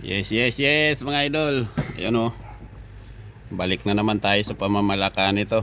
Yes, yes, yes mga idol. Ayan o. Balik na naman tayo sa pamamalakaan nito.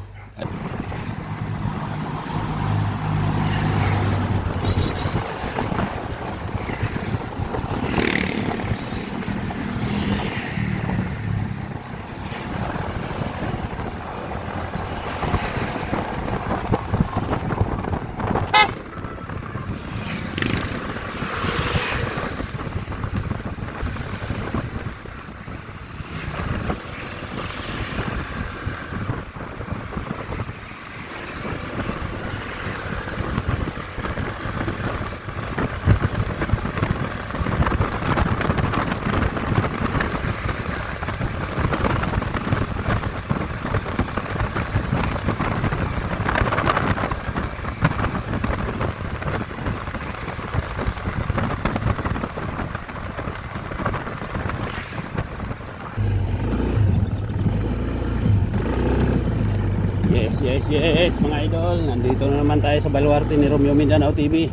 Yes, yes, yes mga idol. Nandito na naman tayo sa baluarte ni Romeo Mindanao TV.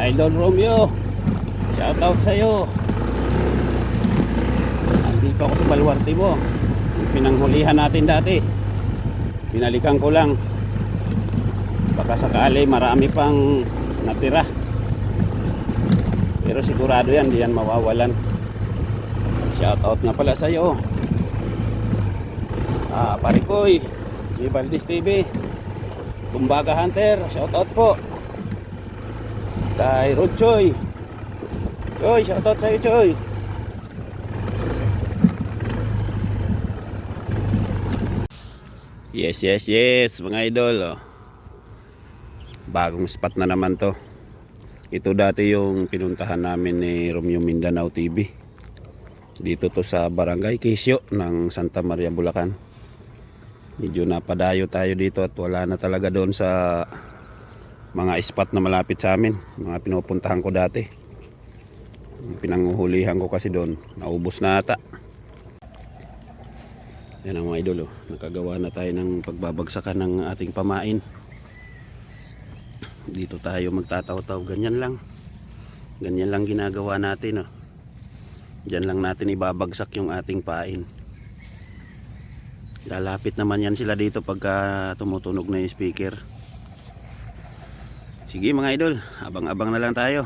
Idol Romeo, shout out sa'yo. Nandito ako sa baluarte mo. Yung pinanghulihan natin dati, pinalikan ko lang. Baka sakali marami pang natira, pero sigurado yan, di yan mawawalan. Shout out nga pala sa'yo, Parikoy G. Valdez TV, Kumbaga Hunter, shout out po. Kay Rod Choy, Choy, shout out sa'yo Choy. Yes, yes, yes mga idol. Bagong spot na naman to. Ito dati yung pinuntahan namin ni Romeo Mindanao TV. Dito to sa Barangay Quezio ng Santa Maria, Bulacan. Medyo napadayo tayo dito at wala na talaga doon sa mga spot na malapit sa amin, mga pinupuntahan ko dati. Pinanghuhulihan ko kasi doon, naubos na ata. Yan ang mga idol, nakagawa na tayo ng pagbabagsakan ng ating pamain. Dito tayo magtataw-taw, ganyan lang ginagawa natin. Diyan lang natin ibabagsak yung ating pain. Lalapit naman yan sila dito pagka tumutunog na yung speaker. Sige mga idol, abang-abang na lang tayo.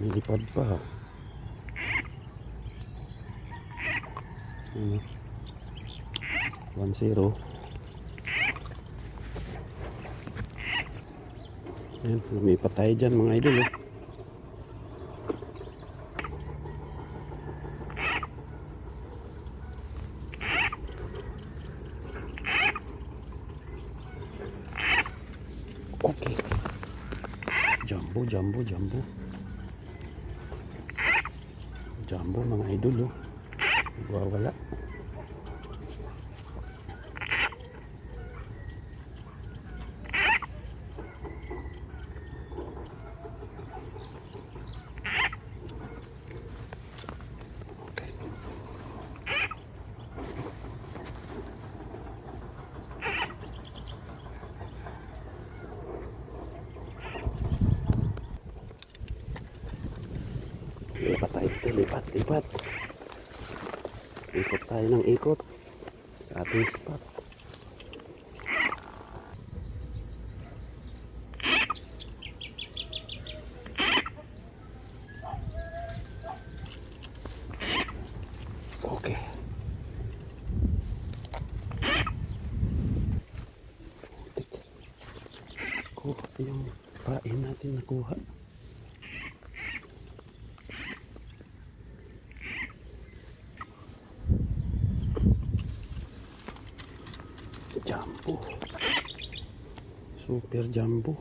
Nilipad pa. Ano? 1-0. Ayan, lumipat tayo dyan mga idol. Okay. Jumbo mga idol. Wala. Lipat. Ikot tayo ng ikot sa ating spot. Okay. Kuha yung pain natin nakuha. Jumbo, super jumbo.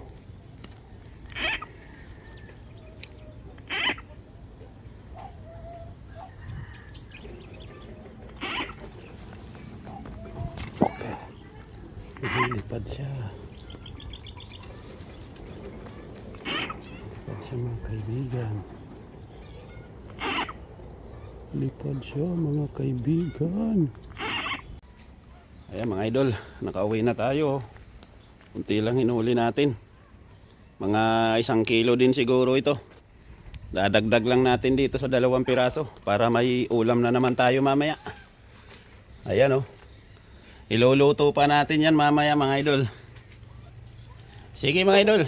Okay, lipad siya mga kaibigan. Lipad siya mga kaibigan. Ayan mga idol, nakauwi na tayo. Kunti lang hinuli natin. Mga 1 kilo din siguro ito. Dadagdag lang natin dito sa 2 piraso para may ulam na naman tayo mamaya. Ayan oh. Iluluto pa natin yan mamaya mga idol. Sige mga idol.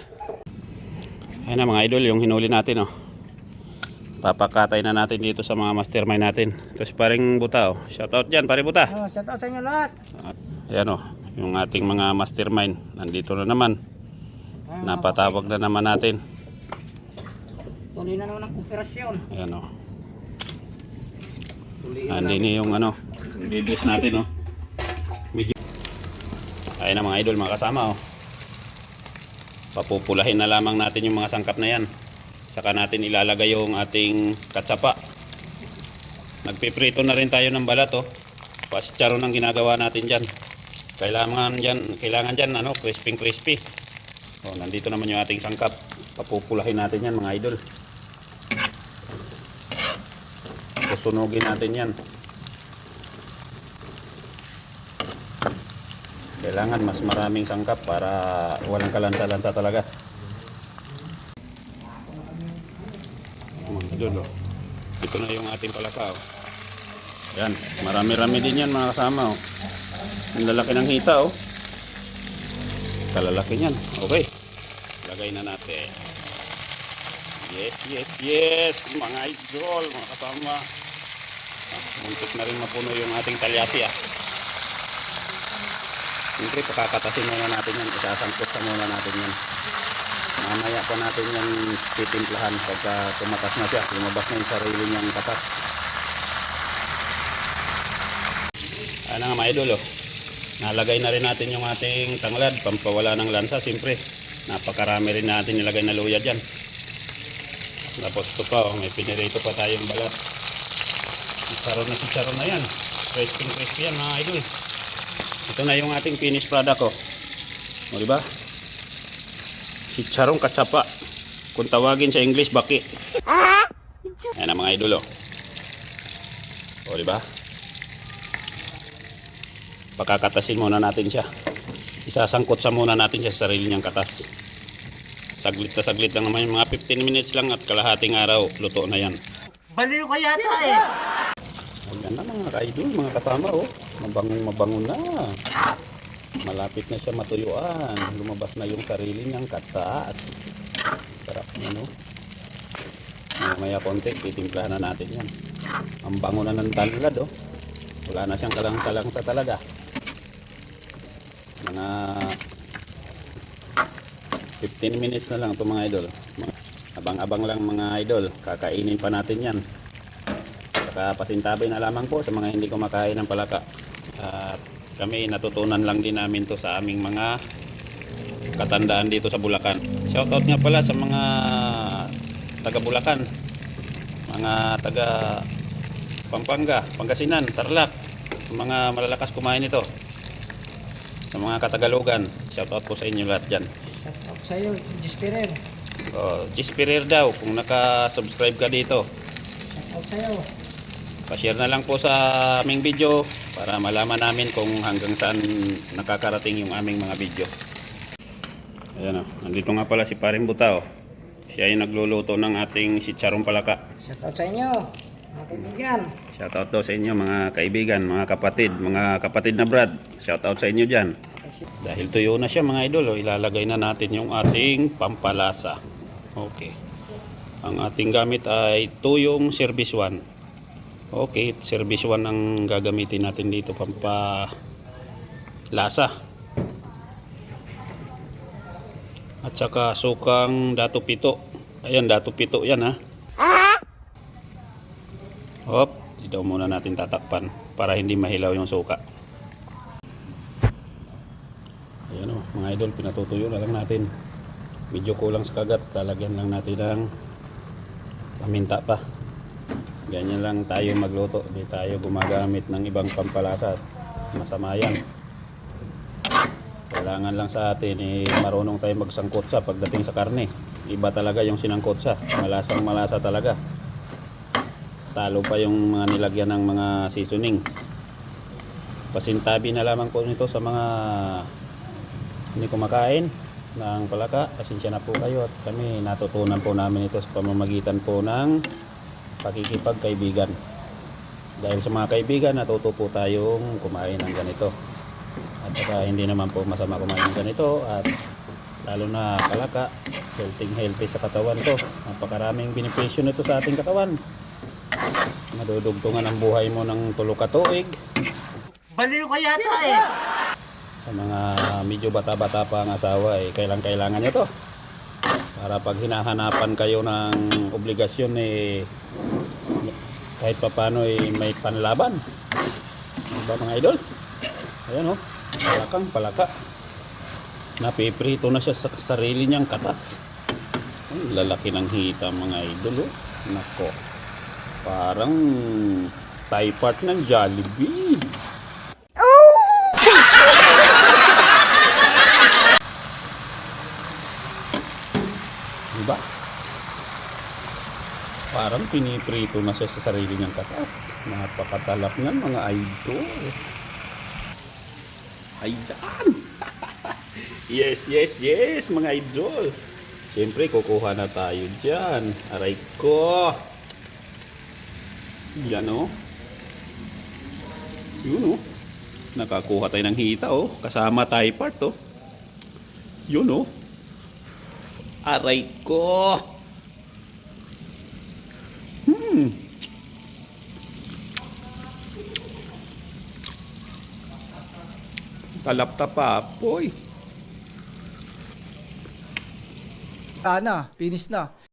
Ayan na mga idol yung hinuli natin oh. Papakatay na natin dito sa mga mastermind natin. Tapos paring buta oh. Shoutout dyan pare buta. Oh, shoutout sa inyo lahat. Ayan oh. Yung ating mga mastermind. Nandito na naman. Napatawag na naman natin. Tuloy na naman ang operasyon. Ayan o. Andin yung ano. Release natin o. Medyo. Ayan na mga idol mga kasama o. Papupulahin na lamang natin yung mga sangkap na yan. Saka natin ilalagay yung ating katsapa. Nagpiprito na rin tayo ng balat o. Pascharon ang ginagawa natin dyan. Kailangan dyan ano, crispy. O, nandito naman yung ating sangkap. Papupulahin natin yan mga idol. Susunugin natin yan. Kailangan mas maraming sangkap para walang kalansa-lansa talaga. Mga idol oh. Ito na yung ating palaka oh. Yan, marami-rami din yan mga kasama oh. Ang lalaki ng hita oh. Kalalaki niyan. Okay. Lagay na natin. Yes mga idol, mga kasama. Muntik na rin mapuno yung ating talyasi ah. Siyempre pakakatasin muna natin yan. Isasangkot sa muna natin yan. Mamaya pa natin yan titimplahan pagka tumatas na siya. Lumabas na yung sarili niyang katas. Ano nga mga idol oh. Nalagay na rin natin yung ating tanglad. Pampawala ng lansa siyempre. Napakarami rin natin nilagay na luya dyan. Tapos ito pa oh. May pinirito pa tayong balat. Chicharon na yan. Crispy yan mga idol. Ito na yung ating finished product oh. O diba? Chicharong katsapa. Kung tawagin sa English, baki. Ayan na mga idol oh. O diba? Pakakatasin muna natin siya. Isasangkot sa muna natin siya sa sarili niyang katas. Saglit lang naman yung mga 15 minutes lang at kalahating araw. Luto na yan. Baliw ka yata eh. Ayan na mga ka-idol, mga kasama oh. Mabango na. Malapit na siya matuyuan. Lumabas na yung sarili niyang katas. Sarap na no. Mamaya konti, titimplahan na natin yan. Ang bango na ng tanglad oh. Wala na siyang kalang-kalangsa talaga. Mga 15 minutes na lang ito mga idol. Abang-abang lang mga idol. Kakainin pa natin yan. Saka pasintabi na lamang po sa mga hindi kumakain ng palaka. At kami natutunan lang din namin to sa aming mga katandaan dito sa Bulacan. Shoutout nga pala sa mga taga Bulacan, mga taga Pampanga, Pangasinan, Tarlac, mga malalakas kumain ito. Sa mga Katagalugan, shoutout po sa inyo lahat dyan. Shoutout sa iyo, Jispirer. Jispirer daw kung naka-subscribe ka dito. Shoutout sa iyo. Pa-share na lang po sa aming video para malaman namin kung hanggang saan nakakarating yung aming mga video. Ayan o, nandito nga pala si Paring Buta o. Siya yung nagluluto ng ating chicharong palaka. Shoutout sa inyo, mga kaibigan. Shoutout daw sa inyo mga kaibigan, mga kapatid na Brad. Shoutout sa inyo dyan. Dahil tuyo na siya mga idol, ilalagay na natin yung ating pampalasa. Okay. Ang ating gamit ay tuyong service 1. Okay, service 1 ang gagamitin natin dito pampalasa. At saka sukang dato pito. Ayan, dato pito yan ha. Hop, dito muna natin tatakpan para hindi mahilaw yung suka. Ayan o, mga idol, pinatutuyo na lang natin. Medyo kulang sa kagat, lalagyan lang natin ng paminta pa. Ganyan lang tayo magluto, di tayo gumagamit ng ibang pampalasa. Masama yan. Kailangan lang sa atin marunong tayo magsangkotsa pagdating sa karne. Iba talaga yung sinangkotsa, malasang malasa talaga. Talo pa yung mga nilagyan ng mga seasonings. Pasintabi na lamang po nito sa mga hindi kumakain ng palaka. Pasensya na po kayo at kami natutunan po namin ito sa pamamagitan po ng pakikipagkaibigan. Dahil sa mga kaibigan, natuto po tayong kumain ng ganito. At saka hindi naman po masama kumain ng ganito at lalo na palaka, healthy sa katawan to. Napakaraming benepisyo nito sa ating katawan. Madudugtungan ang buhay mo ng 3 ka tuig. Baliw ka yata eh. Sa mga medyo bata-bata pa ang asawa, kailangan nyo to. Para pag hinahanapan kayo ng obligasyon, kahit papano may panlaban. Diba mga idol? Ayan o, palaka. Napiprito na siya sa sarili niyang katas. Ang lalaki ng hita mga idol o. Nako, parang Thai part ng Jollibee. Diba? Parang piniprito na siya sa sarili niyang katas. Napakatalap niyan mga idol. Ay dyan! Yes mga idol. Siyempre kukuha na tayo dyan. Aray ko. Yan o. Yun o. Nakakuha tayo ng hita o. Kasama Thai part o. Yun o. Aray ko. Talap pa apoy. Sana, finish na.